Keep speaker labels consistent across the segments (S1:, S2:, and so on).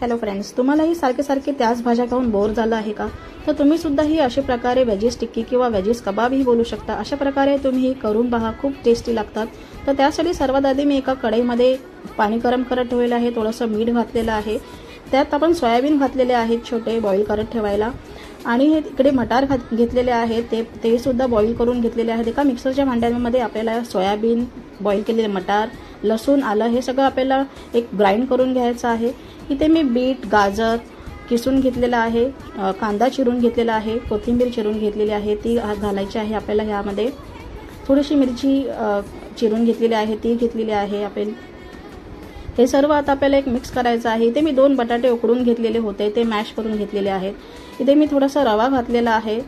S1: Hello friends, तुम्हालाही सारखे सारखे त्याच भाज्या खाऊन बोर झालं आहे का? तर तुम्ही सुद्धा ही अशा प्रकारे वेजीज टिक्की किंवा वेजीज कबाब ही बोलू शकता। अशा प्रकारे तुम्ही ही करून पहा, खूप टेस्टी लागतात। तर त्यासाठी सर्वात आधी मी एका कढईमध्ये पाणी गरम करत ठेवलेलं आहे, थोडंसं मीठ घातलेलं आहे, त्यात आपण सोयाबीन घातलेले आहेत छोटे बॉईल करत ठेवायला, आणि हे इकडे मटार घेतलेले आहेत, ते सुद्धा बॉईल करून घेतलेले आहेत। एका मिक्सरच्या भांड्यामध्ये आपल्याला सोयाबीन, बॉईल केलेले मटार, लसूण, आलं हे सगळं आपल्याला एक ग्राइंड करून घ्यायचं आहे। इथे मी बीट, गाजर किसून घेतलेला आहे, कांदा चिरून घेतलेला आहे, कोथिंबीर चिरून घेतलेली आहे, ती घालायची आहे आपल्याला। ह्यामध्ये थोडीशी मिरची चिरून घेतलेली आहे, ती घेतलेली आहे आपण। हे सर्व आता आपल्याला एक मिक्स करायचं आहे। इथे मी 2 बटाटे उकडून घेतलेले होते, ते मॅश करून घेतलेले आहेत। इथे मी थोडासा रवा घातलेला आहे,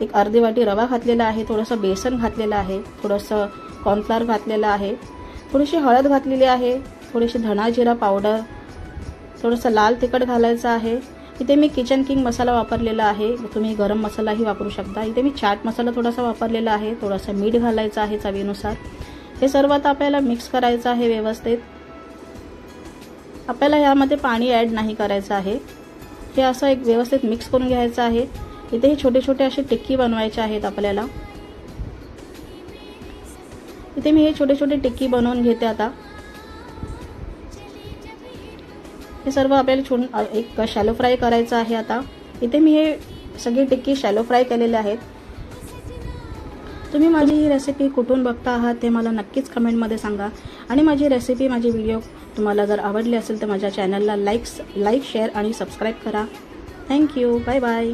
S1: एक अर्धी वाटी रवा घातलेला आहे, थोडंसं बेसन घातलेलं आहे, थोडंसं कॉर्नफ्लोअर घातलेलं आहे, थोडीशी हळद घातलेली आहे, थोडीशी धना जिरा पावडर, थोडंसं लाल तिखट घालायचं आहे। इथे मी किचन किंग मसाला वापरलेला आहे, तुम्ही गरम मसालाही वापरू शकता। इथे मी चाट मसाला थोडासा वापरलेला आहे, थोडंसं मीठ घालायचं आहे चवीनुसार। हे सर्व आता आपल्याला मिक्स करायचं आहे व्यवस्थित। आपल्याला यामध्ये पाणी ॲड नाही करायचं आहे, हे असं एक व्यवस्थित मिक्स करून घ्यायचं आहे। इथे हे छोटे छोटे असे टिक्की बनवायचे आहेत आपल्याला। इथे मी हे छोटे छोटे टिक्की बनवून घेते आता। हे सर्व आपल्याला एक शॅलो फ्राय करायचं आहे आता। इथे मी हे सगळे टिक्की शॅलो फ्राय केलेले आहेत। तुम्ही माझी ही रेसिपी कुठून बघता आहात ते मला नक्कीच कमेंटमध्ये सांगा, आणि माझी रेसिपी, माझी व्हिडिओ तुम्हाला जर आवडली असेल तर माझ्या चॅनलला लाईक, शेअर आणि सबस्क्राईब करा। Thank you, bye bye.